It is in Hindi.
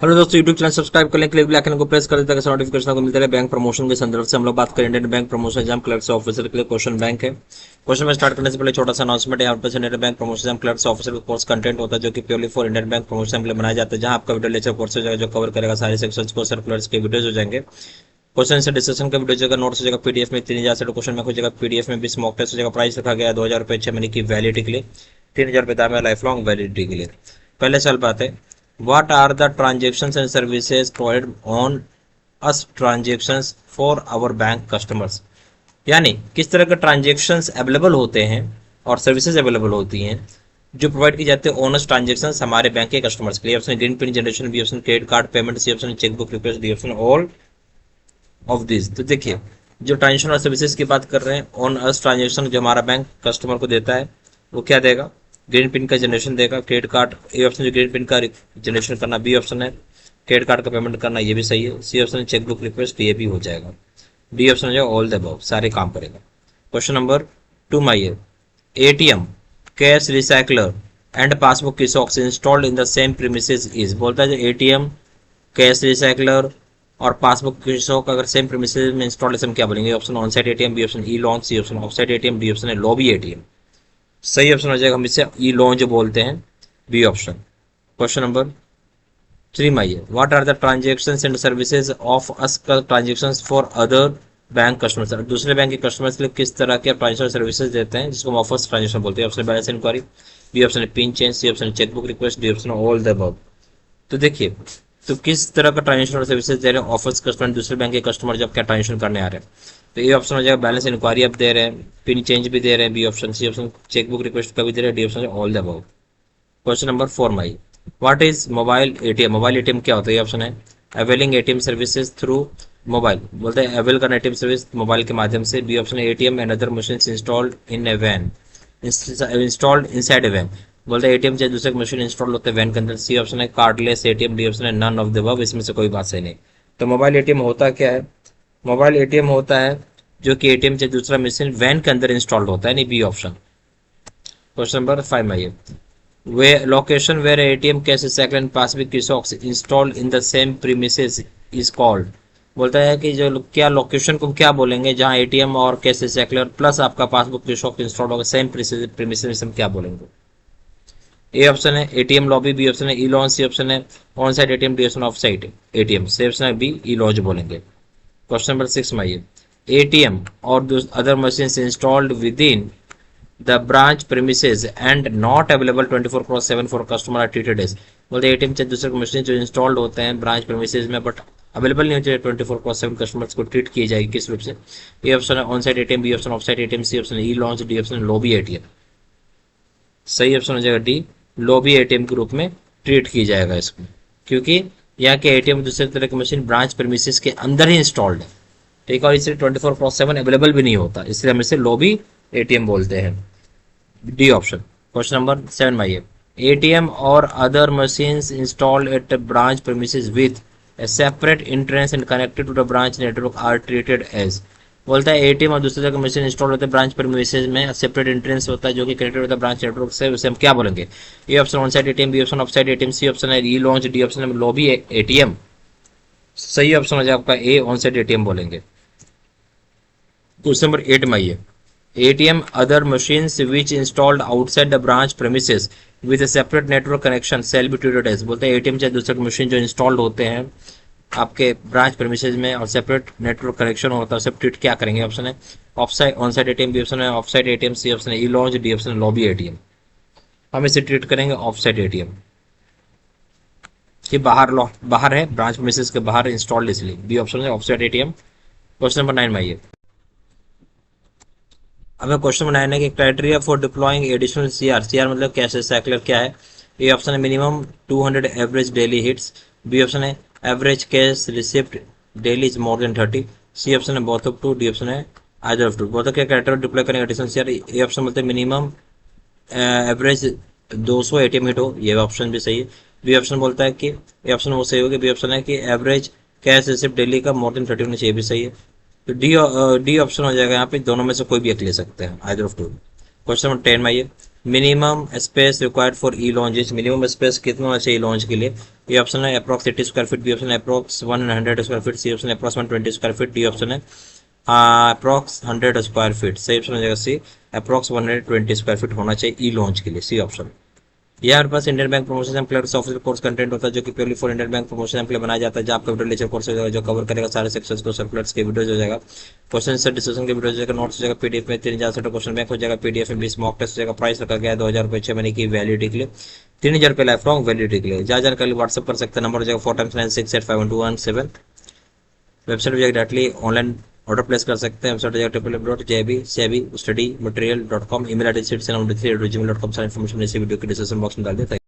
हेलो दोस्तों, यूट्यूब चैनल सब्सक्राइब करने के लिए ब्लैक आइकन को प्रेस कर देते हैं, नोटिफिकेशन को मिलता है। बैंक प्रमोशन के संदर्भ से हम लोग बात करें Indian Bank promotion exam clerk से ऑफिसर के लिए क्वेश्चन बैंक है। क्वेश्चन में स्टार्ट करने से पहले छोटा सा अनाउंसमेंट, यहाँ पर Indian Bank promotion exam clerk से ऑफिसर का कोर्स कंटेंट होता है जो कि purely for Indian Bank promotion के लिए बनाया जाता है, जहां आपका वीडियो लेक्चर कोर्स हो जाएगा जो कवर करेगा सारे सेक्शंस को, सर्कुलर्स के वीडियोज हो जाएंगे, क्वेश्चन से डिस्कशन का वीडियो जगह नोट्स हो जाएगा पीडीएफ में 3000 से क्वेश्चन में हो जाएगा पीडीएफ में 20 मॉक टेस्ट हो जाएगा। प्राइस रखा गया 2000 रुपये 6 महीने की वैलिडिटी के लिए, 3000 रुपये दाम है लाइफ लॉन्ग वैलिडिटी के लिए। पहले सवाल बात है, what are the transactions and services provided on us transactions for our bank customers, यानी किस तरह के ट्रांजेक्शन्स अवेलेबल होते हैं और सर्विसेज अवेलेबल होती हैं जो प्रोवाइड की जाती है ऑनस्ट ट्रांजेक्शन्स हमारे बैंक के कस्टमर्स के लिए। Option green pin generation, B option credit card payment, C option chequebook request, D option all of this. तो देखिए, जो ट्रांजेक्शन और सर्विसेज की बात कर रहे हैं, ऑन अस ट्रांजेक्शन जो हमारा बैंक कस्टमर को देता है वो क्या देगा? ग्रीन पिन का जनरेशन देगा, क्रेडिट कार्ड ए ऑप्शन जो ग्रीन पिन का जनरेशन करना, बी ऑप्शन है क्रेडिट कार्ड का पेमेंट करना, ये भी सही है, सी ऑप्शन चेकबुक रिक्वेस्ट, ये भी हो जाएगा, डी ऑप्शन जो ऑल द अबव सारे काम करेगा। क्वेश्चन नंबर 2 माइए, ATM, cash recycler and passbook kiosk installed in the same premises is. बोलता है एटीएम, कैश रिसाइकलर और पासबुक कियोस्क अगर सेम प्रीमिसेस में इंस्टॉलेशन क्या बोलेंगे? Option on site ATM, B option E lounge, C option off site ATM, D option है लॉबी एटीएम। सही ऑप्शन हो जाएगा हम इसे ई लॉन्च बोलते हैं, बी ऑप्शन। क्वेश्चन नंबर 3 में आइए, what are the transactions and services of us transactions for other bank customers. दूसरे बैंक के कस्टमर्स के लिए किस तरह के ट्रांजेक्शन सर्विसेज देते हैं जिसको हम ऑफर्स ट्रांजेक्शन बोलते हैं? Option balance enquiry, B option pin change, C option chequebook request, D option all the above. तो देखिए, तो किस तरह का ट्रांजेक्शन और सर्विसेज दे रहे हैं ऑफर्स कस्टमर, दूसरे बैंक के कस्टमर जब क्या ट्रांजेक्शन करने आ रहे हैं? तो ये ऑप्शन हो जाएगा बैलेंस इंक्वायरी आप दे रहे हैं, पिन चेंज भी दे रहे हैं, B option, C option chequebook request का भी दे रहे हैं, D option all the above. Question number 4 में, what is mobile ATM. Mobile ATM क्या होता है? ये ऑप्शन है availing ATM services through mobile. बोलते हैं अवेल करना एटीएम सर्विस मोबाइल के माध्यम से, बी ऑप्शन है ATM and other machine installed in a van, installed inside a van. बोलते हैं एटीएम चाहे दूसरे मशीन इंस्टॉल होते हैं वैन के अंदर, सी ऑप्शन है कार्डलेस एटीएम, डी ऑप्शन है नन ऑफ द अबव। इसमें से कोई बात सही नहीं। तो मोबाइल एटीएम होता क्या है? मोबाइल एटीएम होता है जो कि एटीएम चाहे दूसरा मशीन वैन के अंदर इंस्टॉल्ड होता है, नहीं, बी ऑप्शन। क्वेश्चन नंबर 5 में आइए, वे location where ATM cash recycler and passbook kiosk installed in the same premises is called. बोलता है कि जो क्या लोकेशन को क्या बोलेंगे जहां एटीएम और कैश रिसाइकलर प्लस आपका पासबुक कियोस्क इंस्टॉल होगा सेम प्रीमिसेस में, क्या बोलेंगे? ए ऑप्शन है एटीएम लॉबी, बी ऑप्शन है ई लॉन्च, सी ऑप्शन है on site ATM, D option off site ATM, C option है बी ई लॉन्च बोलेंगे। क्वेश्चन नंबर 6 में आइए, एटीएम और other machines installed with in the branch premises and not available 24/7 for customer are treated as. बोलते हैं एटीएम चाहे दूसरे मशीन जो इंस्टॉल्ड होते हैं ब्रांच प्रीमिसेस में बट अवेलेबल नहीं होते 24/7 कस्टमर्स को ट्रीट की जाएगी किस रूप से? ए ऑप्शन है on site ATM, B option off site ATM, C option E lounge, D option lobby ATM. सही ऑप्शन हो जाएगा डी, लॉबी एटीएम के रूप में ट्रीट की जाएगा इसको, क्योंकि यहाँ के एटीएम दूसरे तरह की मशीन ब्रांच प्रीमिसेस के अंदर ही इंस्टॉल्ड है, ठीक है, और इसलिए 24/7 अवेलेबल भी नहीं होता, इसलिए हम इसे लॉबी एटीएम बोलते हैं, डी ऑप्शन। क्वेश्चन नंबर 7 में आइए, एटीएम और other machines installed at branch premises with a separate entrance and connected to the branch network are treated as. बोलता है एटीएम और दूसरे तरह के मशीन इंस्टॉल होते हैं ब्रांच प्रीमिसेस में, सेपरेट एंट्रेंस होता है जो कि कनेक्टेड होता है ब्रांच नेटवर्क से, उसे हम क्या बोलेंगे? A option on site ATM, B option off site ATM, C option है ई लॉन्च, डी ऑप्शन है लॉबी एटीएम। सही ऑप्शन हो जाएगा आपका ए, ऑन साइट एटीएम बोलेंगे। क्वेश्चन नंबर 8 में आइए, ATM other machines which installed outside the branch premises with a separate network connection shall be treated as। बोलते हैं ATM चाहे दूसरे मशीन जो इंस्टॉल्ड होते हैं आपके ब्रांच प्रीमिसेस में और सेपरेट नेटवर्क कनेक्शन होता है उसे ट्रीट क्या करेंगे? ऑप्शन है off site on site ATM, B option है off site ATM, C option है ई लॉन्च, डी ऑप्शन है लॉबी एटीएम। हम इसे ट्रीट करेंगे ऑफ साइड एटीएम कि बाहर है, ब्रांच प्रीमिसेस के बाहर इंस्टॉल्ड, इसलिए बी ऑप्शन है off site ATM. Question number 9 में आइए, हमें क्वेश्चन बनाना है कि criteria for deploying additional CR मतलब कैश रिसाइकलर क्या है? ए ऑप्शन है minimum 200 average daily hits, B option है average cash receipt daily is more than 30, C option है both of two, D option है आइदर ऑफ टू। बोथ क्या क्राइटेरिया डिप्लॉय करेंगे एडिशनल सीआर? ए ऑप्शन बोलते हैं मिनिमम एवरेज 200 एटीएम हिट हो, ये ऑप्शन भी सही है। बी ऑप्शन बोलता है कि ए ऑप्शन वो सही होगी, बी ऑप्शन है कि एवरेज कैश रिसिप्ट डेली का मोर देन 30 होना चाहिए, भी सही है। तो डी ऑप्शन हो जाएगा यहाँ पे, दोनों में से कोई भी एक ले सकते हैं, either of two. Question number 10 में आइए, minimum space required for E lounge, minimum space कितना होना चाहिए लॉन्च के लिए। ये ऑप्शन है approx 80 square feet, B option है approx 100 square feet, C option है approx 120 square feet, D option है अप्रॉक्स 100 स्क्वायर फीट। सही ऑप्शन हो जाएगा सी, अप्रॉक्स 120 स्क्वायर फीट होना चाहिए ई लॉन्च के लिए, सी ऑप्शन। ये हमारे पास Indian Bank promotion and clerks officer course content होता है, जो कि purely for Indian Bank promotion and के लिए बनाया जाता है, जहाँ आपका वीडियो लेक्चर कोर्स हो जाएगा, जो कवर करेगा सारे सेक्शंस को, सर्कुलर्स के वीडियोज हो जाएगा, क्वेश्चन से डिस्कशन के वीडियो हो जाएगा, नोट्स हो जाएगा, पीडीएफ में 3000 से क्वेश्चन बैंक हो जाएगा, पीडीएफ में 20 मॉक टेस्ट हो जाएगा। प्राइस रखा गया है 2000 रुपये 6 महीने की वैलिडिटी के लिए, 3000 रुपये लाइफ लॉन्ग वैलिडिटी के लिए। जहाँ जानकारी व्हाट्सअप कर सकते हैं, नंबर हो जाएगा 4x96851217। वेबसाइट हो जाएगा डायरेक्टली ऑनलाइन ऑर्डर प्लेस कर सकते हैं। वेबसाइट हो जाएगा www.jbstudymaterial.com। Email ID citizen93@gmail.com। सारी इन्फॉर्मेशन इसी वीडियो के डिस्क्रिप्शन बॉक्स में डाल देता है।